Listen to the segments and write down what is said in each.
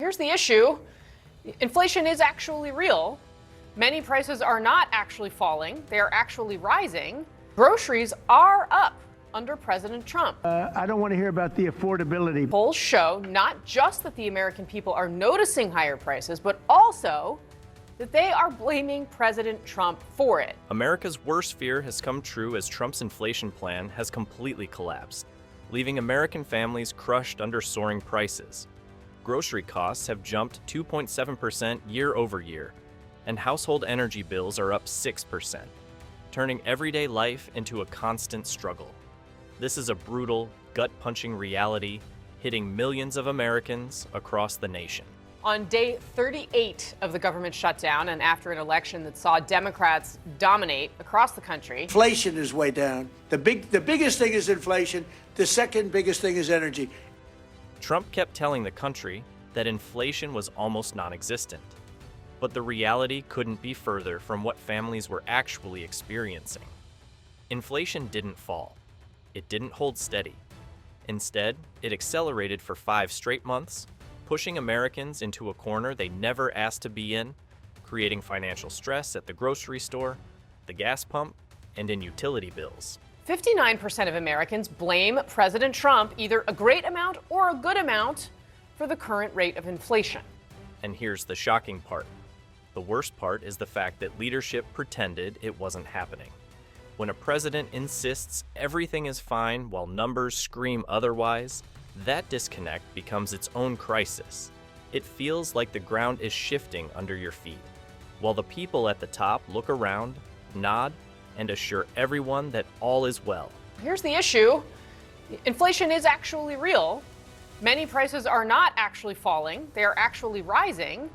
Here's the issue. Inflation is actually real. Many prices are not actually falling. They are actually rising. Groceries are up under President Trump. I don't want to hear about the affordability. Polls show not just that the American people are noticing higher prices, but also that they are blaming President Trump for it. America's worst fear has come true as Trump's inflation plan has completely collapsed, leaving American families crushed under soaring prices. Grocery costs have jumped 2.7% year over year, and household energy bills are up 6%, turning everyday life into a constant struggle. This is a brutal, gut-punching reality hitting millions of Americans across the nation. On day 38 of the government shutdown and after an election that saw Democrats dominate across the country. Inflation is way down. The biggest thing is inflation. The second biggest thing is energy. Trump kept telling the country that inflation was almost non-existent. But the reality couldn't be further from what families were actually experiencing. Inflation didn't fall. It didn't hold steady. Instead, it accelerated for 5 straight months, pushing Americans into a corner they never asked to be in, creating financial stress at the grocery store, the gas pump, and in utility bills. 59% of Americans blame President Trump either a great amount or a good amount for the current rate of inflation. And here's the shocking part. The worst part is the fact that leadership pretended it wasn't happening. When a president insists everything is fine while numbers scream otherwise, that disconnect becomes its own crisis. It feels like the ground is shifting under your feet, while the people at the top look around, nod, and assure everyone that all is well. Here's the issue. Inflation is actually real. Many prices are not actually falling. They are actually rising.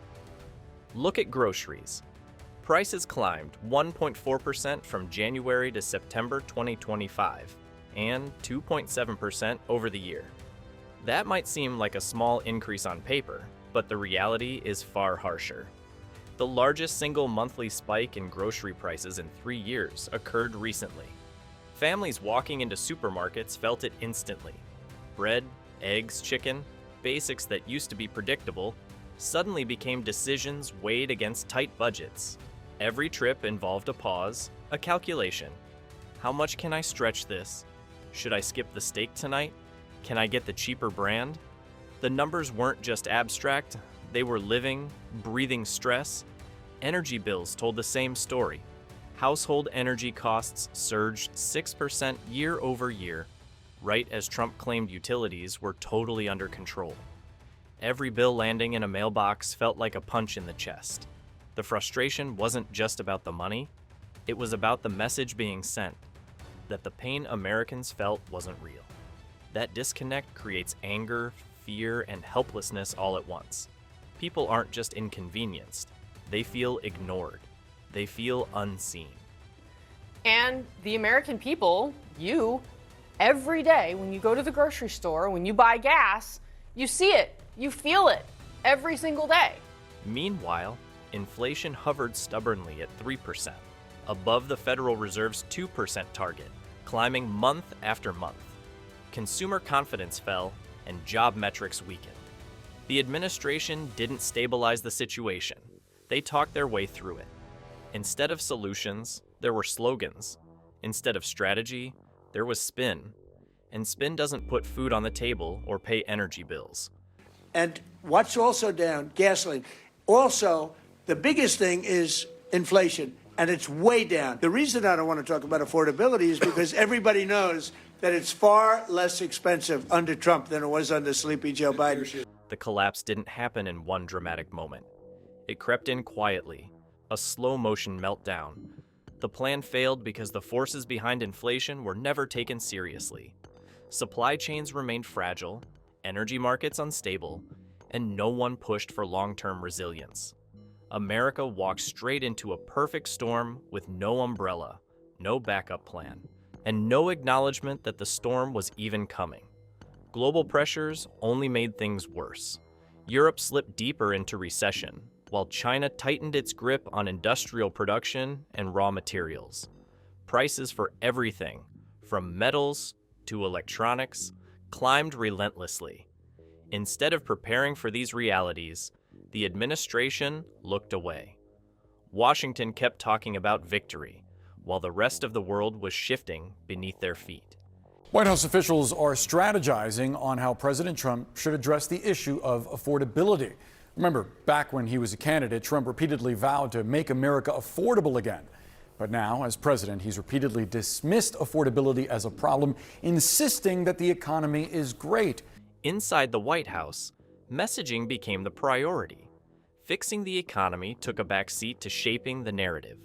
Look at groceries. Prices climbed 1.4% from January to September 2025, and 2.7% over the year. That might seem like a small increase on paper, but the reality is far harsher. The largest single monthly spike in grocery prices in 3 years occurred recently. Families walking into supermarkets felt it instantly. Bread, eggs, chicken, basics that used to be predictable, suddenly became decisions weighed against tight budgets. Every trip involved a pause, a calculation. How much can I stretch this? Should I skip the steak tonight? Can I get the cheaper brand? The numbers weren't just abstract, they were living, breathing stress. Energy bills told the same story. Household energy costs surged 6% year over year, right as Trump claimed utilities were totally under control. Every bill landing in a mailbox felt like a punch in the chest. The frustration wasn't just about the money, it was about the message being sent, that the pain Americans felt wasn't real. That disconnect creates anger, fear, and helplessness all at once. People aren't just inconvenienced, they feel ignored. They feel unseen. And the American people, you, every day when you go to the grocery store, when you buy gas, you see it, you feel it every single day. Meanwhile, inflation hovered stubbornly at 3%, above the Federal Reserve's 2% target, climbing month after month. Consumer confidence fell and job metrics weakened. The administration didn't stabilize the situation. They talked their way through it. Instead of solutions, there were slogans. Instead of strategy, there was spin. And spin doesn't put food on the table or pay energy bills. And what's also down? Gasoline. Also, the biggest thing is inflation, and it's way down. The reason I don't want to talk about affordability is because everybody knows that it's far less expensive under Trump than it was under sleepy Joe Biden. The collapse didn't happen in one dramatic moment. It crept in quietly, a slow-motion meltdown. The plan failed because the forces behind inflation were never taken seriously. Supply chains remained fragile, energy markets unstable, and no one pushed for long-term resilience. America walked straight into a perfect storm with no umbrella, no backup plan, and no acknowledgement that the storm was even coming. Global pressures only made things worse. Europe slipped deeper into recession, while China tightened its grip on industrial production and raw materials. Prices for everything, from metals to electronics, climbed relentlessly. Instead of preparing for these realities, the administration looked away. Washington kept talking about victory, while the rest of the world was shifting beneath their feet. White House officials are strategizing on how President Trump should address the issue of affordability. Remember, back when he was a candidate, Trump repeatedly vowed to make America affordable again. But now, as president, he's repeatedly dismissed affordability as a problem, insisting that the economy is great. Inside the White House, messaging became the priority. Fixing the economy took a backseat to shaping the narrative.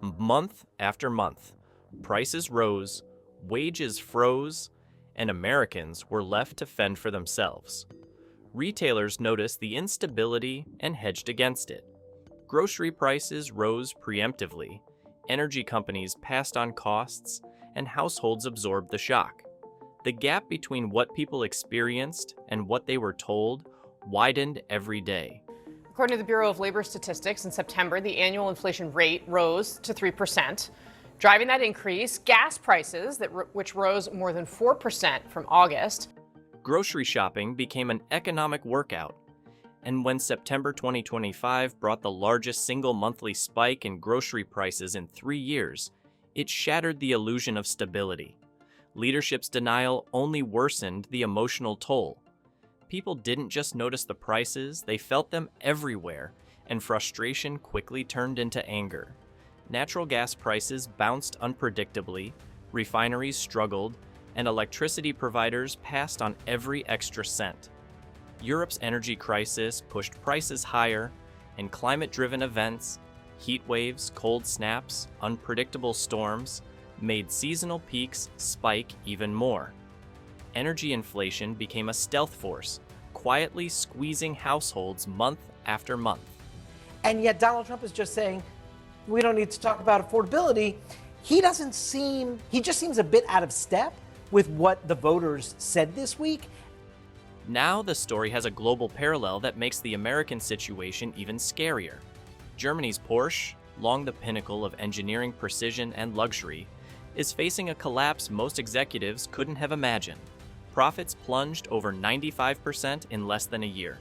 Month after month, prices rose, wages froze, and Americans were left to fend for themselves. Retailers noticed the instability and hedged against it. Grocery prices rose preemptively, energy companies passed on costs, and households absorbed the shock. The gap between what people experienced and what they were told widened every day. According to the Bureau of Labor Statistics, in September, the annual inflation rate rose to 3%. Driving that increase, gas prices, which rose more than 4% from August. Grocery shopping became an economic workout. And when September 2025 brought the largest single monthly spike in grocery prices in 3 years, it shattered the illusion of stability. Leadership's denial only worsened the emotional toll. People didn't just notice the prices, they felt them everywhere, and frustration quickly turned into anger. Natural gas prices bounced unpredictably, refineries struggled, and electricity providers passed on every extra cent. Europe's energy crisis pushed prices higher, and climate-driven events, heat waves, cold snaps, unpredictable storms, made seasonal peaks spike even more. Energy inflation became a stealth force, quietly squeezing households month after month. And yet Donald Trump is just saying, we don't need to talk about affordability. He just seems a bit out of step with what the voters said this week. Now the story has a global parallel that makes the American situation even scarier. Germany's Porsche, long the pinnacle of engineering precision and luxury, is facing a collapse most executives couldn't have imagined. Profits plunged over 95% in less than a year.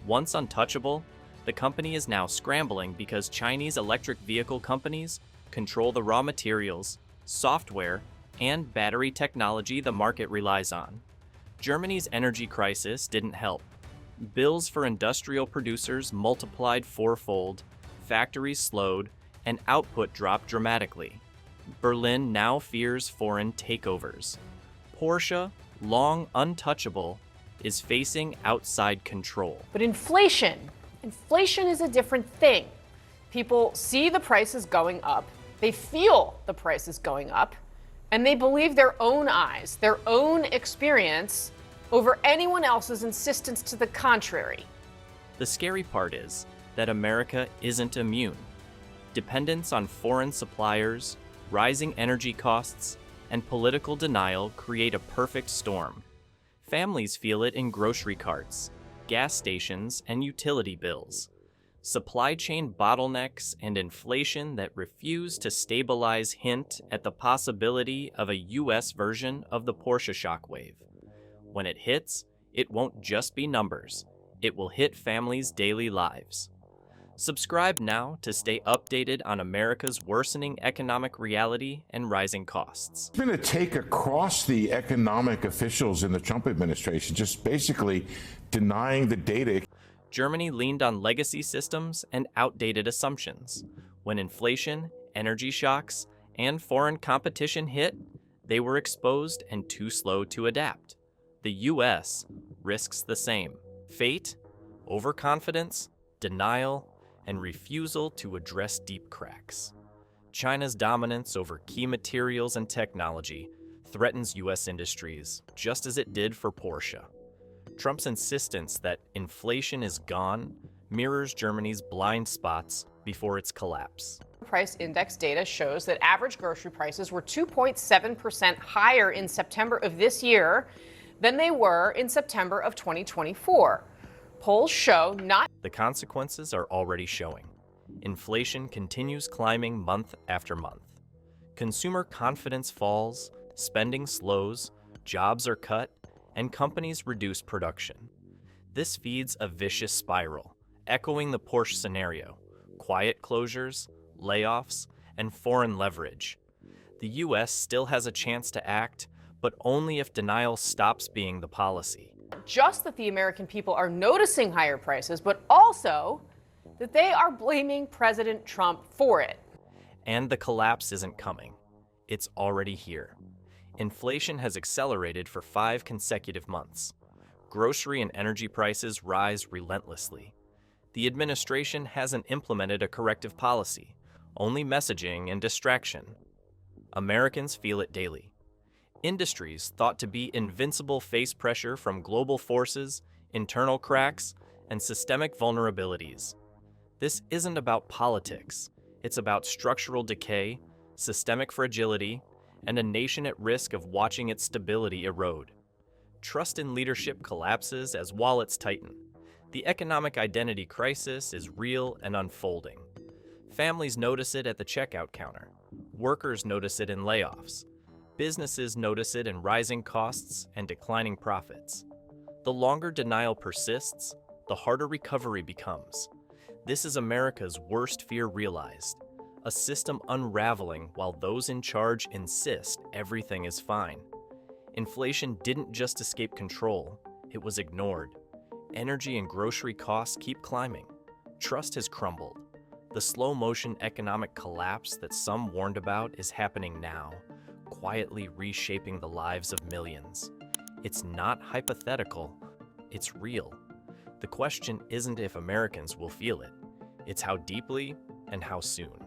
Once untouchable, the company is now scrambling because Chinese electric vehicle companies control the raw materials, software, and battery technology the market relies on. Germany's energy crisis didn't help. Bills for industrial producers multiplied fourfold, factories slowed, and output dropped dramatically. Berlin now fears foreign takeovers. Porsche, long untouchable, is facing outside control. But inflation is a different thing. People see the prices going up, they feel the prices going up, and they believe their own eyes, their own experience, over anyone else's insistence to the contrary. The scary part is that America isn't immune. Dependence on foreign suppliers, rising energy costs, and political denial create a perfect storm. Families feel it in grocery carts, gas stations, and utility bills. Supply chain bottlenecks and inflation that refuse to stabilize hint at the possibility of a U.S. version of the Porsche shockwave. When it hits, it won't just be numbers. It will hit families' daily lives. Subscribe now to stay updated on America's worsening economic reality and rising costs. It's been a take across the economic officials in the Trump administration, just basically denying the data. Germany leaned on legacy systems and outdated assumptions. When inflation, energy shocks, and foreign competition hit, they were exposed and too slow to adapt. The U.S. risks the same. Fate, overconfidence, denial, and refusal to address deep cracks. China's dominance over key materials and technology threatens U.S. industries, just as it did for Porsche. Trump's insistence that inflation is gone mirrors Germany's blind spots before its collapse. Price index data shows that average grocery prices were 2.7% higher in September of this year than they were in September of 2024. Polls show The consequences are already showing. Inflation continues climbing month after month. Consumer confidence falls, spending slows, jobs are cut, and companies reduce production. This feeds a vicious spiral, echoing the Porsche scenario: quiet closures, layoffs, and foreign leverage. The U.S. still has a chance to act, but only if denial stops being the policy. Just that the American people are noticing higher prices, but also that they are blaming President Trump for it. And the collapse isn't coming. It's already here. Inflation has accelerated for 5 consecutive months. Grocery and energy prices rise relentlessly. The administration hasn't implemented a corrective policy, only messaging and distraction. Americans feel it daily. Industries thought to be invincible face pressure from global forces, internal cracks, and systemic vulnerabilities. This isn't about politics. It's about structural decay, systemic fragility, and a nation at risk of watching its stability erode. Trust in leadership collapses as wallets tighten. The economic identity crisis is real and unfolding. Families notice it at the checkout counter. Workers notice it in layoffs. Businesses notice it in rising costs and declining profits. The longer denial persists, the harder recovery becomes. This is America's worst fear realized, a system unraveling while those in charge insist everything is fine. Inflation didn't just escape control, it was ignored. Energy and grocery costs keep climbing. Trust has crumbled. The slow-motion economic collapse that some warned about is happening now, quietly reshaping the lives of millions. It's not hypothetical, it's real. The question isn't if Americans will feel it, it's how deeply and how soon.